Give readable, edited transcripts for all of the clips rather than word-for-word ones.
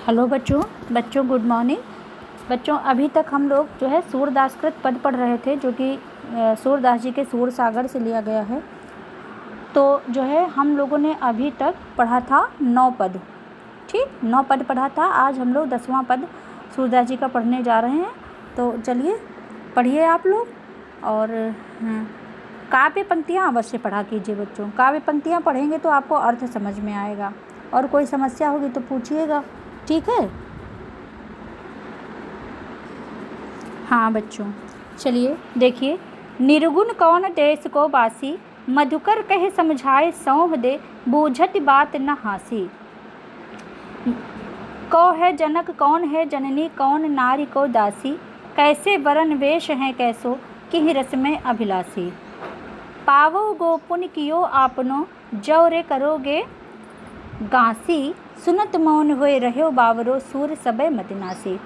Hello बच्चों बच्चों good morning. बच्चों अभी तक हम लोग जो है सूरदासकृत पद पढ़ रहे थे, जो कि सूरदास जी के सूर सागर से लिया गया है। तो जो है हम लोगों ने अभी तक पढ़ा था 9 पद, ठीक 9 पद पढ़ा था। आज हम लोग 10वां पद सूरदास जी का पढ़ने जा रहे हैं। तो चलिए पढ़िए आप लोग। और काव्य पंक्तियाँ अवश्य पढ़ा कीजिए बच्चों। काव्य पंक्तियाँ पढ़ेंगे तो आपको अर्थ समझ में आएगा, और कोई समस्या होगी तो पूछिएगा, ठीक है। हाँ बच्चों चलिए देखिए। निर्गुण कौन देश को बासी, मधुकर कहे समझाए सौंह दे, बूझत बात न हासी। कौ है जनक कौन है जननी, कौन नारी को दासी, कैसे वरन वेश हैं कैसो, किह रस में अभिलाषी। पावो गो पुन कियो आपनो, जौरे करोगे गासी, सुनत मौन हुए रहो बावरो, सूर सबे मतिनासी।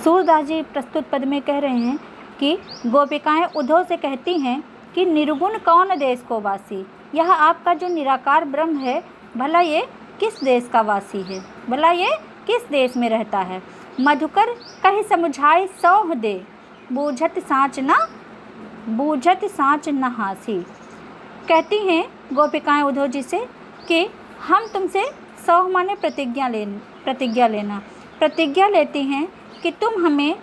सूरदास जी प्रस्तुत पद में कह रहे हैं कि गोपिकाएं उद्धव से कहती हैं कि निर्गुण कौन देश को वासी, यह आपका जो निराकार ब्रह्म है, भला ये किस देश का वासी है, भला ये किस देश में रहता है। मधुकर कहे समझाए सौंह दे, बूझत साँच न हासी। कहती हैं गोपिकाएं उद्धव जी से कि हम तुमसे सौंह माने प्रतिज्ञा लेना, प्रतिज्ञा लेती हैं कि तुम हमें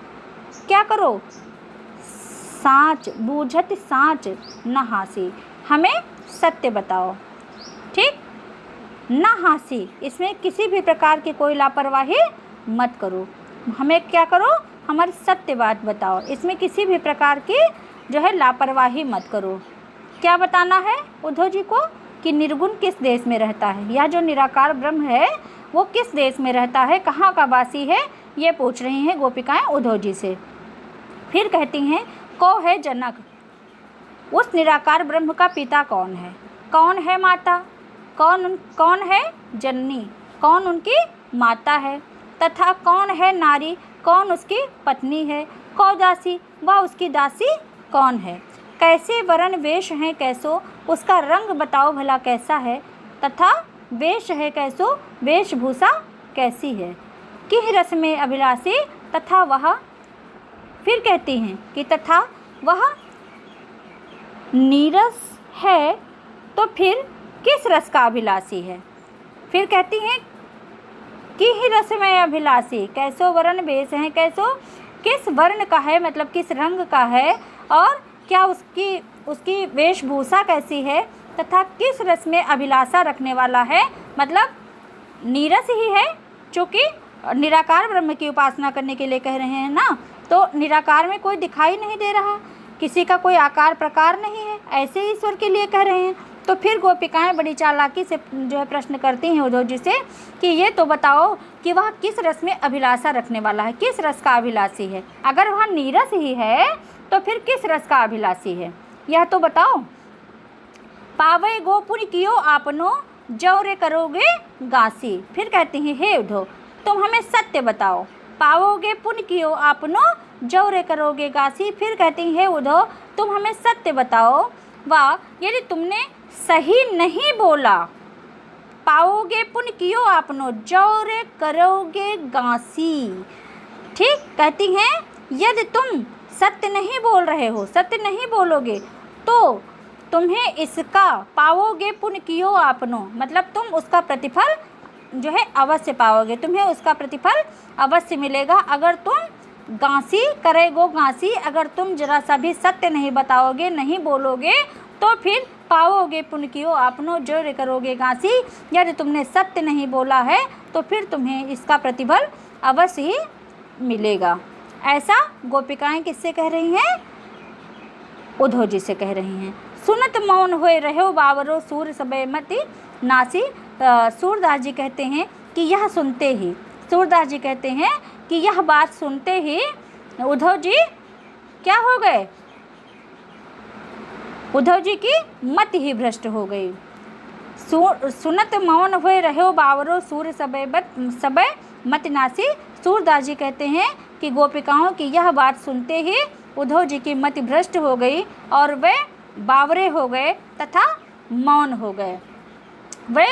क्या करो, साँच, बूझत साँच न हासी, हमें सत्य बताओ, ठीक न हासी, इसमें किसी भी प्रकार की कोई लापरवाही मत करो, हमें क्या करो, हमारी सत्य बात बताओ, इसमें किसी भी प्रकार की जो है लापरवाही मत करो। क्या बताना है उद्धव जी को कि निर्गुण किस देश में रहता है, यह जो निराकार ब्रह्म है वो किस देश में रहता है, कहाँ का वासी है, ये पूछ रही हैं गोपिकाएं उद्धव जी से। फिर कहती हैं कौ है जनक, उस निराकार ब्रह्म का पिता कौन है, कौन है माता, कौन है जननी, कौन उनकी माता है, तथा कौन है नारी, कौन उसकी पत्नी है, कौ दासी, वह उसकी दासी कौन है, कैसे वरण वेश हैं कैसो, उसका रंग बताओ भला कैसा है, तथा वेश है कैसो, वेशभूषा कैसी है, किह रस में अभिलाषी, तथा वह, फिर कहती हैं कि तथा वह नीरस है तो फिर किस रस का अभिलाषी है। फिर कहती हैं किह रस में अभिलाषी, कैसो वर्ण वेश है कैसो, किस वर्ण का है, मतलब किस रंग का है, और क्या उसकी वेशभूषा कैसी है, तथा किस रस में अभिलाषा रखने वाला है, मतलब नीरस ही है, चूँकि निराकार ब्रह्म की उपासना करने के लिए कह रहे हैं ना, तो निराकार में कोई दिखाई नहीं दे रहा, किसी का कोई आकार प्रकार नहीं है, ऐसे ईश्वर के लिए कह रहे हैं। तो फिर गोपिकाएं बड़ी चालाकी से जो है प्रश्न करती हैं उद्धव जी से कि ये तो बताओ कि वह किस रस में अभिलाषा रखने वाला है, किस रस का अभिलाषी है, अगर वह नीरस ही है तो फिर किस रस का अभिलाषी है, यह तो बताओ। पावे गो पुन कियो आपनो, जौरे करोगे गासी। फिर कहती हैं हे उद्धव तुम हमें सत्य बताओ, पाओगे पुन कियो आपनो, जौरे करोगे गासी। फिर कहती हैं हे उद्धव तुम हमें सत्य बताओ, वाह यदि तुमने सही नहीं बोला, पाओगे पुन कियो आपनो, जौरे करोगे गासी। ठीक कहती हैं यदि तुम सत्य नहीं बोल रहे हो, सत्य नहीं बोलोगे तो तुम्हें इसका पाओगे पुन कियो आपनो, मतलब तुम उसका प्रतिफल जो है अवश्य पाओगे, तुम्हें उसका प्रतिफल अवश्य मिलेगा। अगर तुम गांसी करेगो गांसी, अगर तुम जरा सा भी सत्य नहीं बताओगे, नहीं बोलोगे, तो फिर पाओगे पुन कियो आपनो, जो करोगे गांसी, यदि तुमने सत्य नहीं बोला है तो फिर तुम्हें इसका प्रतिफल अवश्य ही मिलेगा। ऐसा गोपिकाएं किससे कह रही हैं, उद्धव जी से कह रही हैं। सुनत मौन हुए रहो बावरो, सूर सबे मति नासी। सूरदास जी कहते हैं कि यह सुनते ही, सूरदास जी कहते हैं कि यह बात सुनते ही उद्धव जी क्या हो गए, उद्धव जी की मति ही भ्रष्ट हो गई। सुनत मौन हुए रहो बावरो, सूर सबे मति नासी। सूरदास जी कहते हैं कि गोपिकाओं की यह बात सुनते ही उद्धव जी की मति भ्रष्ट हो गई और वे बावरे हो गए तथा मौन हो गए, वे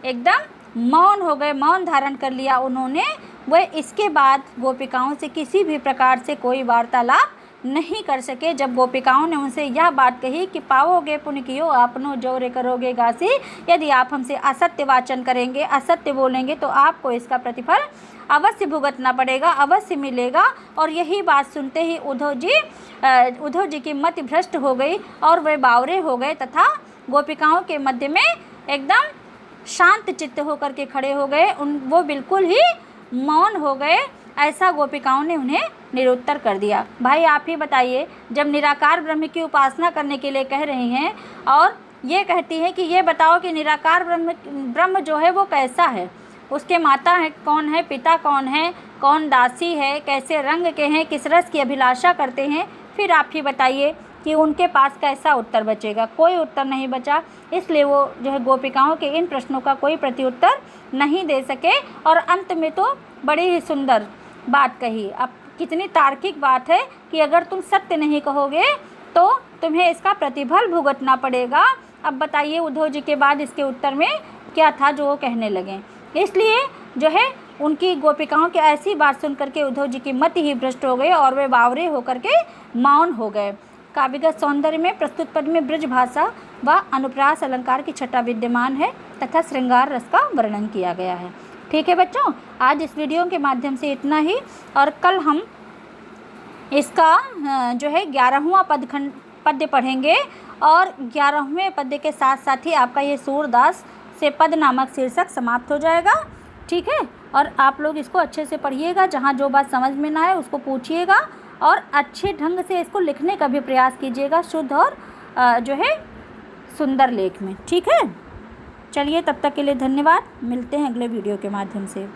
एकदम मौन हो गए, मौन धारण कर लिया उन्होंने। वह इसके बाद गोपिकाओं से किसी भी प्रकार से कोई वार्तालाप नहीं कर सके। जब गोपिकाओं ने उनसे यह बात कही कि पाओगे पुण्य कियो आपनो जोरे करोगे घासी, यदि आप हमसे असत्य वाचन करेंगे, असत्य बोलेंगे तो आपको इसका प्रतिफल अवश्य भुगतना पड़ेगा, अवश्य मिलेगा। और यही बात सुनते ही उद्धव जी की मति भ्रष्ट हो गई और वे बावरे हो गए तथा गोपिकाओं के मध्य में एकदम शांत चित्त होकर के खड़े हो गए। वो बिल्कुल ही मौन हो गए। ऐसा गोपिकाओं ने उन्हें निरुत्तर कर दिया। भाई आप ही बताइए, जब निराकार ब्रह्म की उपासना करने के लिए कह रही हैं और ये कहती हैं कि ये बताओ कि निराकार ब्रह्म जो है वो कैसा है, उसके माता है कौन है, पिता कौन है, कौन दासी है, कैसे रंग के हैं, किस रस की अभिलाषा करते हैं, फिर आप ही बताइए कि उनके पास कैसा उत्तर बचेगा। कोई उत्तर नहीं बचा। इसलिए वो जो है गोपिकाओं के इन प्रश्नों का कोई प्रत्युत्तर नहीं दे सके और अंत में तो बड़ी ही सुंदर बात कही। अब कितनी तार्किक बात है कि अगर तुम सत्य नहीं कहोगे तो तुम्हें इसका प्रतिफल भुगतना पड़ेगा। अब बताइए उद्धव जी के बाद इसके उत्तर में क्या था जो वो कहने लगे। इसलिए जो है उनकी गोपिकाओं की ऐसी बात सुन करके उद्धव जी की मति ही भ्रष्ट हो गई और वे बावरे होकर के मौन हो गए। काव्यगत सौंदर्य में प्रस्तुत पद में ब्रज भाषा व अनुप्रास अलंकार की छटा विद्यमान है तथा श्रृंगार रस का वर्णन किया गया है। ठीक है बच्चों, आज इस वीडियो के माध्यम से इतना ही और कल हम इसका जो है 11वां पद्य पढ़ेंगे और 11वें पद्य के साथ साथ ही आपका ये सूरदास से पद नामक शीर्षक समाप्त हो जाएगा। ठीक है, और आप लोग इसको अच्छे से पढ़िएगा, जहाँ जो बात समझ में ना आए उसको पूछिएगा और अच्छे ढंग से इसको लिखने का भी प्रयास कीजिएगा, शुद्ध और जो है सुंदर लेख में। ठीक है, चलिए तब तक के लिए धन्यवाद। मिलते हैं अगले वीडियो के माध्यम से।